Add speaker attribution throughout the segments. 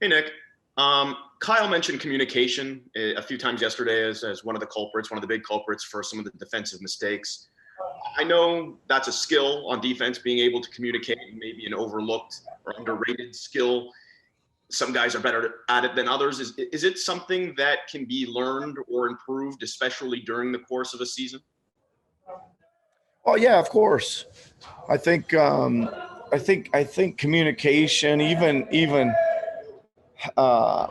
Speaker 1: Hey, Nick. Kyle mentioned communication a few times yesterday as one of the culprits, one of the big culprits for some of the defensive mistakes. I know that's a skill on defense, being able to communicate, maybe an overlooked or underrated skill. Some guys are better at it than others. Is it something that can be learned or improved, especially during the course of a season?
Speaker 2: Oh yeah, of course. I think I think communication, even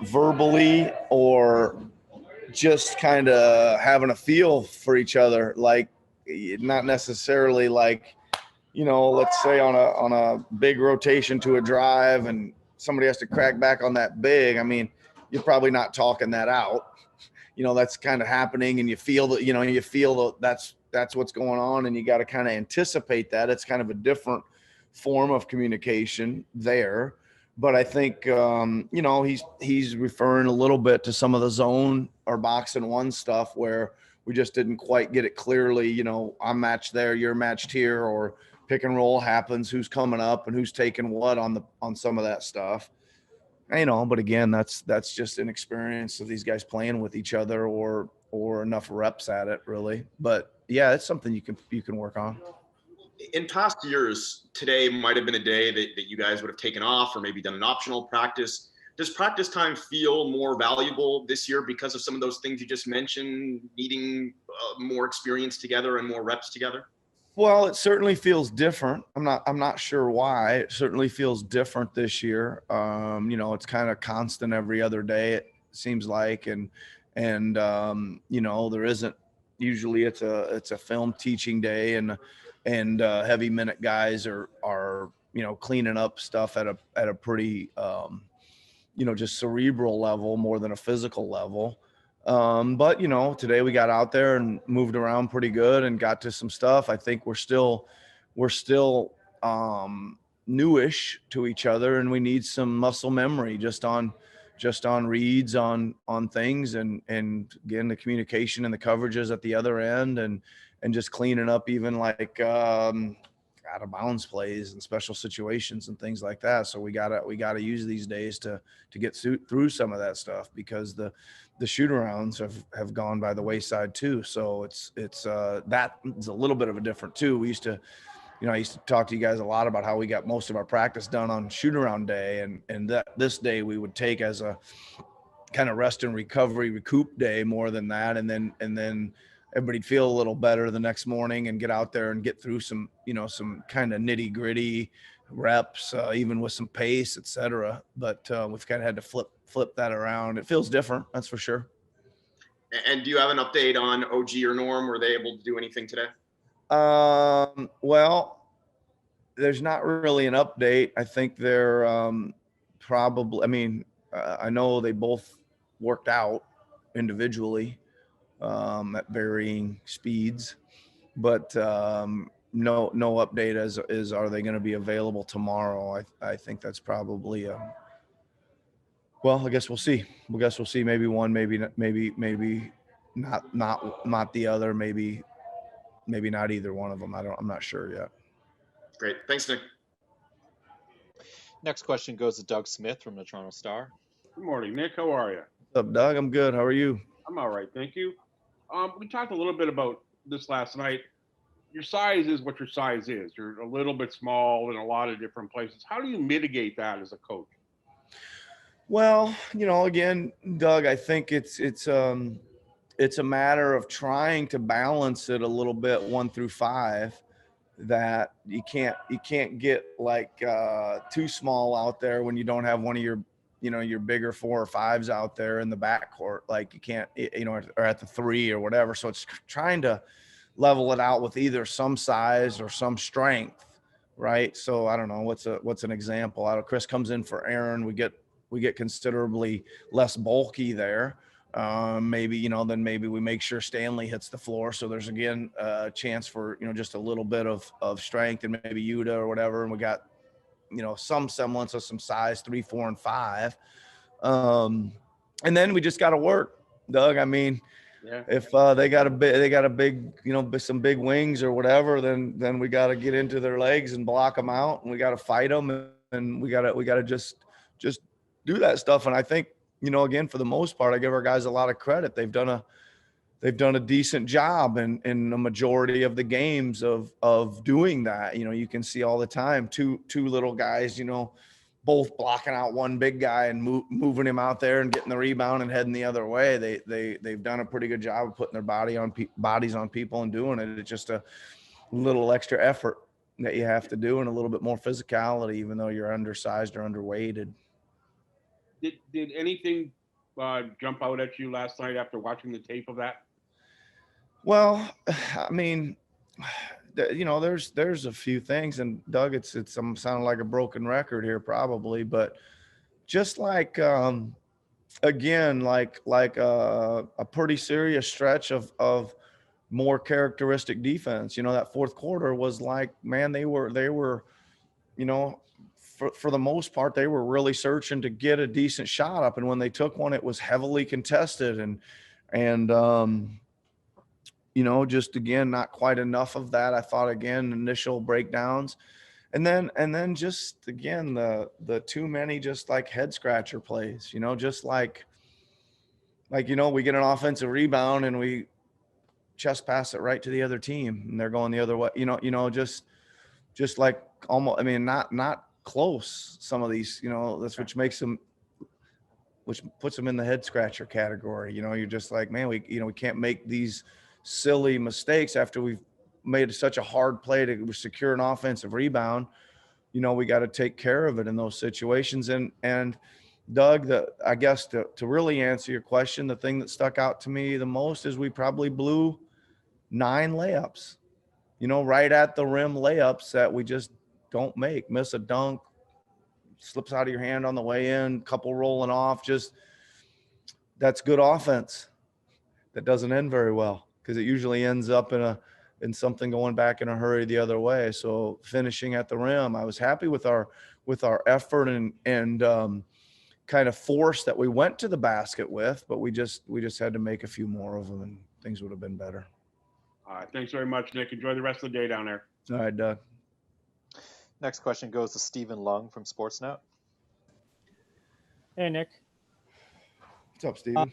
Speaker 2: verbally or just kind of having a feel for each other, like not necessarily like let's say on a big rotation to a drive and somebody has to crack back on that big. I mean, you're probably not talking that out. That's kind of happening, and you feel that that's what's going on, and you got to kind of anticipate that. It's kind of a different form of communication there. But I think he's referring a little bit to some of the zone or box and one stuff where we just didn't quite get it clearly. I'm matched there, you're matched here, or pick and roll happens, who's coming up and who's taking what on some of that stuff. But again, that's just an experience of these guys playing with each other or enough reps at it, really. But yeah, it's something you can work on.
Speaker 1: In past years, today might have been a day that you guys would have taken off or maybe done an optional practice. Does practice time feel more valuable this year because of some of those things you just mentioned, needing more experience together and more reps together?
Speaker 2: Well, it certainly feels different. I'm not sure why. It certainly feels different this year. It's kind of constant every other day, it seems like, and there isn't usually it's a film teaching day, and heavy minute guys are cleaning up stuff at a pretty just cerebral level more than a physical level. But today we got out there and moved around pretty good and got to some stuff. I think we're still newish to each other, and we need some muscle memory just on reads on things, and again, the communication and the coverages at the other end, and just cleaning up even like out of bounds plays and special situations and things like that. So we gotta use these days to get through some of that stuff, because the shoot arounds have gone by the wayside too. So it's that is a little bit of a different too. I used to talk to you guys a lot about how we got most of our practice done on shoot around day, and that this day we would take as a kind of rest and recovery recoup day more than that. And then everybody'd feel a little better the next morning and get out there and get through some kind of nitty gritty reps, even with some pace, etc. But we've kind of had to flip that around. It feels different, that's for sure.
Speaker 1: And do you have an update on OG or Norm? Were they able to do anything today?
Speaker 2: Well, there's not really an update. I think they're probably, I know they both worked out individually at varying speeds, but no update as are they going to be available tomorrow. I think that's probably well, I guess we'll see. Maybe one, maybe not the other, maybe not either one of them. I'm not sure yet.
Speaker 1: Great. Thanks, Nick.
Speaker 3: Next question goes to Doug Smith from the Toronto Star.
Speaker 4: Good morning, Nick. How are you?
Speaker 2: What's up, Doug? I'm good. How are you?
Speaker 4: I'm all right, thank you. We talked a little bit about this last night. Your size is what your size is. You're a little bit small in a lot of different places. How do you mitigate that as a coach?
Speaker 2: Well, again, Doug, I think it's a matter of trying to balance it a little bit 1 through 5, that you can't get like too small out there when you don't have one of your bigger 4 or 5s out there in the backcourt. Like you can't, or at the 3 or whatever. So it's trying to level it out with either some size or some strength, right? So I don't know, what's an example. Chris comes in for Aaron. We get considerably less bulky there. Maybe then maybe we make sure Stanley hits the floor, so there's again a chance for just a little bit of strength, and maybe Yuta or whatever, and we got some semblance of some size 3, 4, and 5, and then we just got to work, Doug.
Speaker 4: Yeah.
Speaker 2: If they got a big some big wings or whatever, then we got to get into their legs and block them out, and we got to fight them, and we got to just do that stuff. And I think, again, for the most part, I give our guys a lot of credit. They've done a decent job in the majority of the games of doing that. You can see all the time two little guys, both blocking out one big guy and moving him out there and getting the rebound and heading the other way. They've done a pretty good job of putting their bodies on people and doing it. It's just a little extra effort that you have to do and a little bit more physicality, even though you're undersized or underweighted.
Speaker 4: Did anything jump out at you last night after watching the tape of that?
Speaker 2: Well, I mean, there's a few things, and Doug, I'm sounding like a broken record here probably, but just like, again, like a pretty serious stretch of more characteristic defense. That fourth quarter was like, man, they were, for the most part, they were really searching to get a decent shot up. And when they took one, it was heavily contested and just, again, not quite enough of that. I thought, again, initial breakdowns. And then just, again, the too many just like head scratcher plays, just like, we get an offensive rebound and we chest pass it right to the other team and they're going the other way, just like almost, I mean, not close. Some of these, which puts them in the head scratcher category. You're just like, man, we can't make these silly mistakes after we've made such a hard play to secure an offensive rebound. We got to take care of it in those situations. And Doug, I guess to really answer your question, the thing that stuck out to me the most is we probably blew 9 layups, right at the rim layups that we just don't make. Miss a dunk, slips out of your hand on the way in, couple rolling off. Just, that's good offense that doesn't end very well, because it usually ends up in something going back in a hurry the other way. So finishing at the rim, I was happy with our effort and kind of force that we went to the basket with, but we just had to make a few more of them and things would have been better.
Speaker 4: All right. Thanks very much, Nick. Enjoy the rest of the day down there.
Speaker 2: All right, Doug.
Speaker 3: Next question goes to Stephen Lung from Sportsnet.
Speaker 5: Hey, Nick.
Speaker 2: What's up, Steven?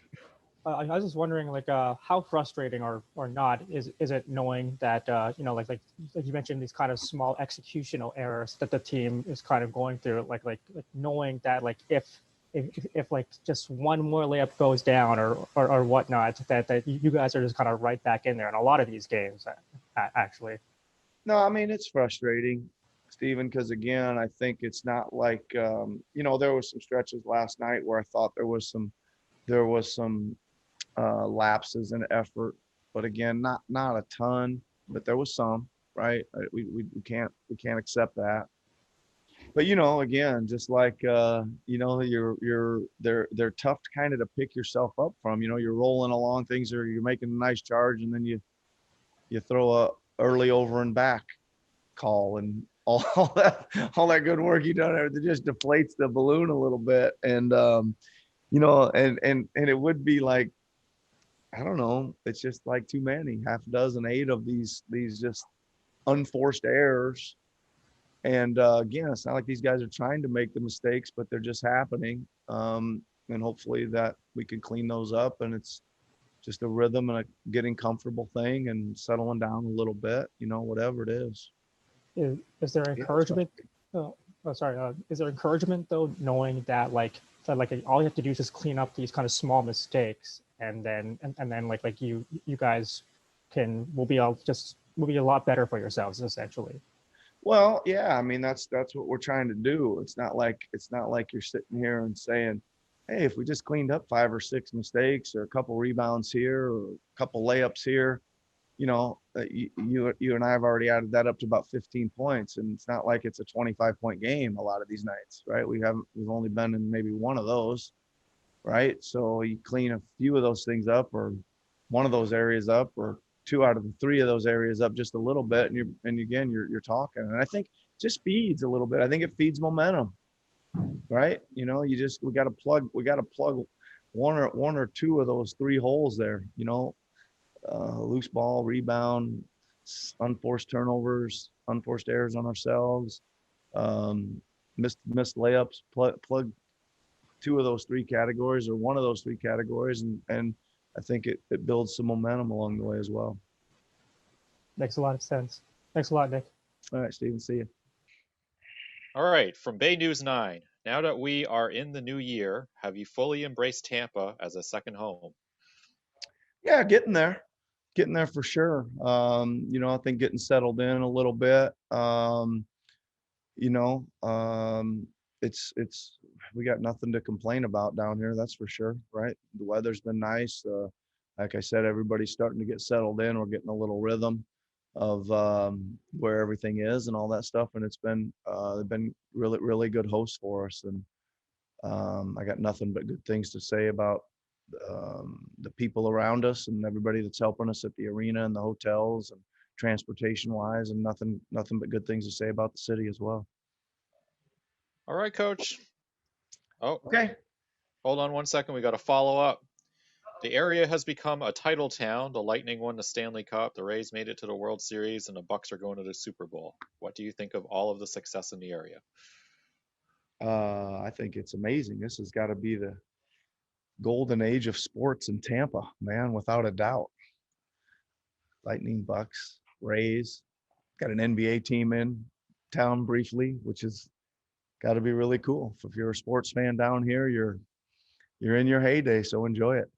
Speaker 5: I was just wondering, like, how frustrating or not is it knowing that like you mentioned, these kind of small executional errors that the team is kind of going through, like knowing that, like, if like just one more layup goes down or whatnot, that you guys are just kind of right back in there in a lot of these games, actually.
Speaker 2: No, I mean, it's frustrating, Steven, because, again, I think it's not like, there was some stretches last night where I thought there was some lapses in effort, but, again, not a ton, but there was some, right? We can't accept that. But, again, just like, they're tough to kind of to pick yourself up from. You're rolling along, you're making a nice charge, and then you throw a early over and back call, and all that good work you done, it just deflates the balloon a little bit. And and it would be like, I don't know, it's just like too many, half a dozen, 8 of these just unforced errors. And again, it's not like these guys are trying to make the mistakes, but they're just happening. And hopefully that we can clean those up, and it's just a rhythm and a getting comfortable thing and settling down a little bit, whatever it is.
Speaker 5: Is there encouragement? Is there encouragement though, knowing that like all you have to do is just clean up these kind of small mistakes, and then like you guys will be a lot better for yourselves, essentially?
Speaker 2: Well, yeah, I mean, that's what we're trying to do. It's not like you're sitting here and saying, hey, if we just cleaned up 5 or 6 mistakes or a couple rebounds here or a couple layups here, you and I have already added that up to about 15 points. And it's not like it's a 25-point game a lot of these nights, right? We've only been in maybe one of those, right? So you clean a few of those things up, or one of those areas up, or 2 out of the 3 of those areas up just a little bit, and again you're talking. And I think it just feeds a little bit. I think it feeds momentum, right? we got to plug one or 2 of those 3 holes there, loose ball, rebound, unforced turnovers, unforced errors on ourselves, missed layups, plug two of those three categories or one of those three categories, and I think it builds some momentum along the way as well.
Speaker 5: Makes a lot of sense. Thanks a lot, Nick.
Speaker 2: All right, Steven, see you.
Speaker 3: All right, from Bay News 9. Now that we are in the new year, have you fully embraced Tampa as a second home?
Speaker 2: Yeah, getting there for sure. I think getting settled in a little bit. You know, it's we got nothing to complain about down here, that's for sure, right? The weather's been nice. Like I said, everybody's starting to get settled in. We're getting a little rhythm of where everything is and all that stuff, and it's been they've been really, really good hosts for us, and I got nothing but good things to say about the people around us and everybody that's helping us at the arena and the hotels and transportation wise, and nothing but good things to say about the city as well.
Speaker 3: All right, Coach. Oh,
Speaker 2: Okay.
Speaker 3: hold on one second. We got to follow up. The area has become a title town. The Lightning won the Stanley Cup. The Rays made it to the World Series, and the Bucks are going to the Super Bowl. What do you think of all of the success in the area?
Speaker 2: I think it's amazing. This has got to be the golden age of sports in Tampa, man, without a doubt. Lightning, Bucks, Rays, got an NBA team in town briefly, which has got to be really cool. If you're a sports fan down here, you're in your heyday, so enjoy it.